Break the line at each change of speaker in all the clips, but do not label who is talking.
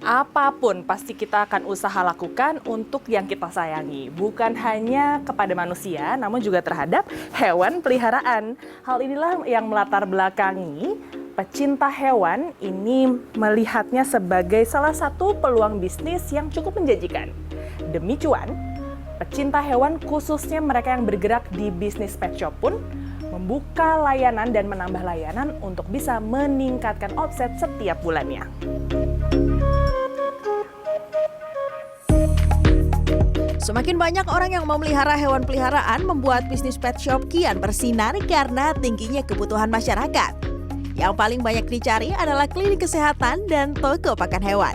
Apapun pasti kita akan usaha lakukan untuk yang kita sayangi. Bukan hanya kepada manusia, namun juga terhadap hewan peliharaan. Hal inilah yang melatar belakangi pecinta hewan ini melihatnya sebagai salah satu peluang bisnis yang cukup menjanjikan. Demi cuan, pecinta hewan khususnya mereka yang bergerak di bisnis pet shop pun membuka layanan dan menambah layanan untuk bisa meningkatkan omset setiap bulannya.
Semakin banyak orang yang memelihara hewan peliharaan membuat bisnis pet shop kian bersinar karena tingginya kebutuhan masyarakat. Yang paling banyak dicari adalah klinik kesehatan dan toko pakan hewan.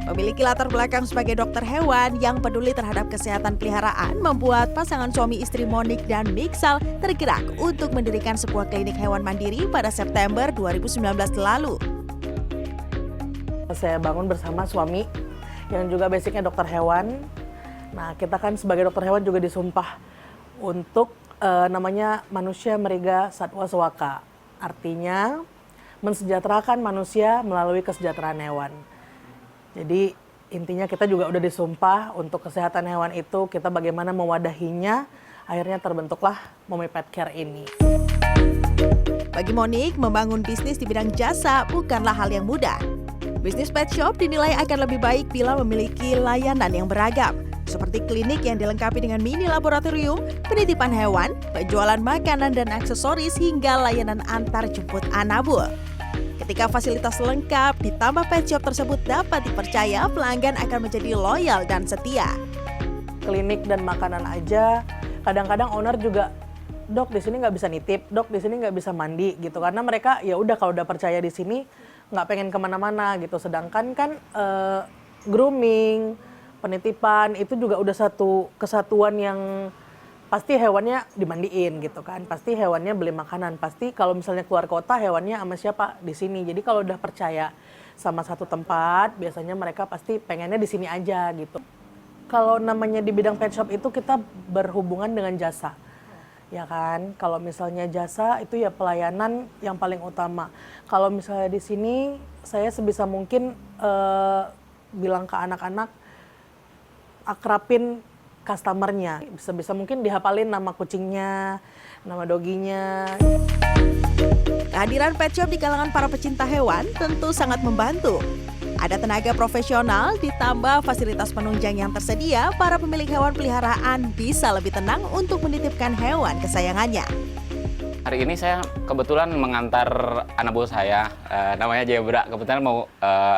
Memiliki latar belakang sebagai dokter hewan yang peduli terhadap kesehatan peliharaan membuat pasangan suami istri Monik dan Miksal tergerak untuk mendirikan sebuah klinik hewan mandiri pada September 2019 lalu.
Saya bangun bersama suami yang juga basicnya dokter hewan. Nah, kita kan sebagai dokter hewan juga disumpah untuk namanya manusia meriga satwa sewaka. Artinya mensejahterakan manusia melalui kesejahteraan hewan. Jadi intinya kita juga udah disumpah untuk kesehatan hewan itu, kita bagaimana mewadahinya, akhirnya terbentuklah Mommy Pet Care ini.
Bagi Monik, membangun bisnis di bidang jasa bukanlah hal yang mudah. Bisnis pet shop dinilai akan lebih baik bila memiliki layanan yang beragam, seperti klinik yang dilengkapi dengan mini laboratorium, penitipan hewan, penjualan makanan dan aksesoris hingga layanan antar jemput anabul. Ketika fasilitas lengkap ditambah pet shop tersebut dapat dipercaya, pelanggan akan menjadi loyal dan setia.
Klinik dan makanan aja, kadang-kadang owner juga, dok di sini nggak bisa nitip, dok di sini nggak bisa mandi gitu, karena mereka ya udah kalau udah percaya di sini nggak pengen kemana-mana gitu. Sedangkan kan grooming, penitipan itu juga udah satu kesatuan yang pasti hewannya dimandiin gitu kan, pasti hewannya beli makanan, pasti kalau misalnya keluar kota hewannya sama siapa di sini. Jadi kalau udah percaya sama satu tempat, biasanya mereka pasti pengennya di sini aja gitu. Kalau namanya di bidang pet shop itu kita berhubungan dengan jasa, ya kan. Kalau misalnya jasa itu ya pelayanan yang paling utama. Kalau misalnya di sini saya sebisa mungkin bilang ke anak-anak, akrabin customernya, sebisa mungkin dihafalin nama kucingnya, nama doginya.
Kehadiran pet shop di kalangan para pecinta hewan tentu sangat membantu. Ada tenaga profesional ditambah fasilitas penunjang yang tersedia, para pemilik hewan peliharaan bisa lebih tenang untuk menitipkan hewan kesayangannya.
Hari ini saya kebetulan mengantar anak buah saya, namanya Zebra. Kebetulan mau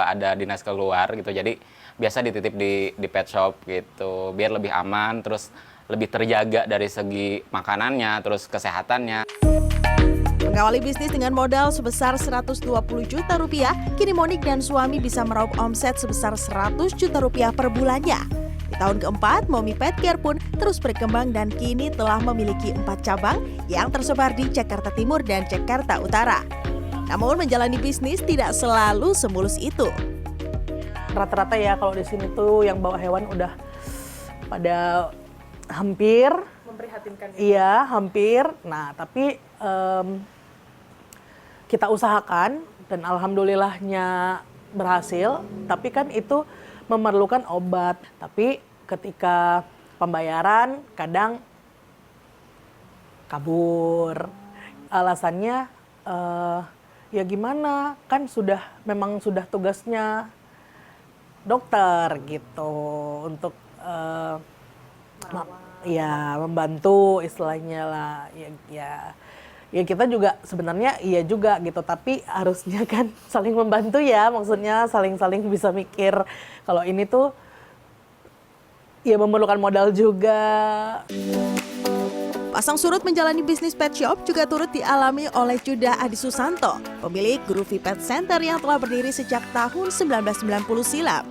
ada dinas keluar gitu, jadi biasa dititip di pet shop gitu, biar lebih aman, terus lebih terjaga dari segi makanannya, terus kesehatannya.
Mengawali bisnis dengan modal sebesar 120 juta rupiah, kini Monik dan suami bisa meraup omset sebesar 100 juta rupiah per bulannya. Di tahun keempat, Mommy Pet Care pun terus berkembang dan kini telah memiliki 4 cabang yang tersebar di Jakarta Timur dan Jakarta Utara. Namun menjalani bisnis tidak selalu semulus itu.
Rata-rata ya kalau di sini tuh yang bawa hewan udah pada hampir
Memprihatinkan.
iya, hampir. Nah, tapi kita usahakan dan alhamdulillahnya berhasil, tapi kan itu memerlukan obat. Tapi ketika pembayaran kadang kabur. Alasannya ya gimana, kan memang sudah tugasnya dokter gitu untuk ya membantu istilahnya lah, ya kita juga sebenarnya iya juga gitu, tapi harusnya kan saling membantu ya, maksudnya saling bisa mikir. Kalau ini tuh ya memerlukan modal juga.
Pasang surut menjalani bisnis pet shop juga turut dialami oleh Judah Adi Susanto, pemilik Groovy Pet Center yang telah berdiri sejak tahun 1990 silam.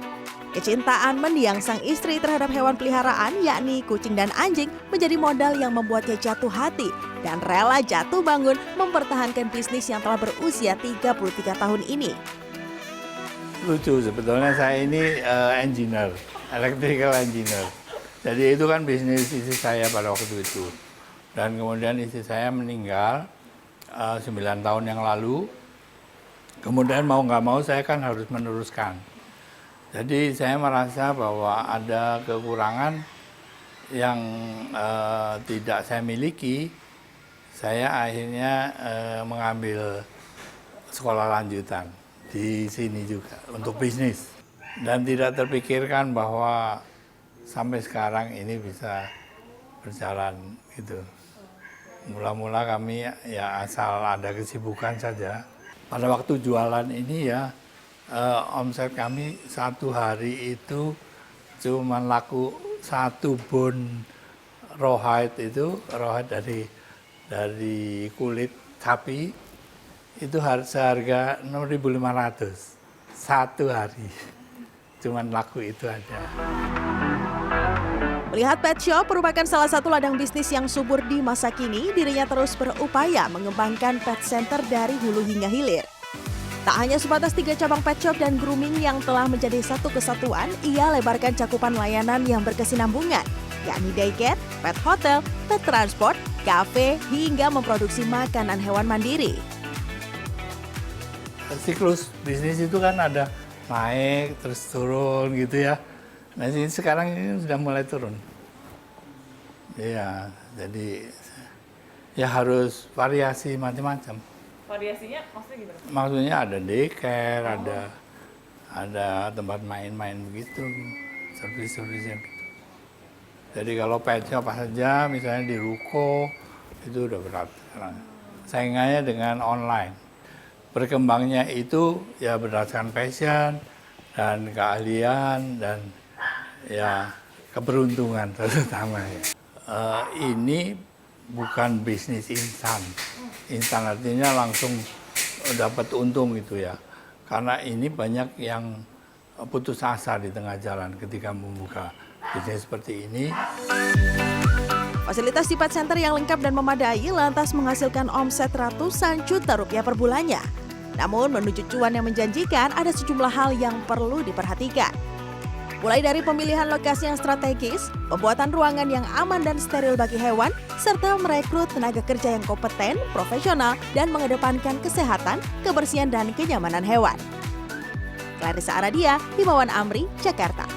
Kecintaan mendiang sang istri terhadap hewan peliharaan, yakni kucing dan anjing, menjadi modal yang membuatnya jatuh hati dan rela jatuh bangun mempertahankan bisnis yang telah berusia 33 tahun ini.
Lucu, sebetulnya saya ini engineer, electrical engineer. Jadi itu kan bisnis istri saya pada waktu itu. Dan kemudian istri saya meninggal 9 tahun yang lalu. Kemudian mau nggak mau saya kan harus meneruskan. Jadi saya merasa bahwa ada kekurangan yang tidak saya miliki. Saya akhirnya mengambil sekolah lanjutan di sini juga untuk bisnis. Dan tidak terpikirkan bahwa sampai sekarang ini bisa berjalan gitu. Mula-mula kami ya asal ada kesibukan saja. Pada waktu jualan ini ya omset kami satu hari itu cuma laku 1 bon rawhide itu, rawhide dari kulit sapi itu seharga 6.500 satu hari. Cuman laku itu aja.
Melihat pet shop merupakan salah satu ladang bisnis yang subur di masa kini, dirinya terus berupaya mengembangkan pet center dari hulu hingga hilir. Tak hanya sebatas 3 cabang pet shop dan grooming yang telah menjadi satu kesatuan, ia lebarkan cakupan layanan yang berkesinambungan, yakni daycare, pet hotel, pet transport, kafe, hingga memproduksi makanan hewan mandiri.
Siklus bisnis itu kan ada naik, terus turun gitu ya. Nah ini sekarang ini sudah mulai turun. Iya, jadi ya harus variasi macam-macam.
Variasinya maksudnya gimana?
Maksudnya ada daycare, ada tempat main-main begitu, servis-servisnya gitu. Jadi kalau pet shop saja, misalnya di ruko, itu udah berat sekarang. Saingannya dengan online. Berkembangnya itu ya berdasarkan passion dan keahlian dan ya keberuntungan terutama ya. Ini bukan bisnis instan. Instan artinya langsung dapat untung gitu ya. Karena ini banyak yang putus asa di tengah jalan ketika membuka bisnis seperti ini.
Fasilitas di pet center yang lengkap dan memadai lantas menghasilkan omset ratusan juta rupiah per bulannya. Namun menuju cuan yang menjanjikan ada sejumlah hal yang perlu diperhatikan. Mulai dari pemilihan lokasi yang strategis, pembuatan ruangan yang aman dan steril bagi hewan, serta merekrut tenaga kerja yang kompeten, profesional, dan mengedepankan kesehatan, kebersihan, dan kenyamanan hewan. Clarissa Aradia, Himawan Amri, Jakarta.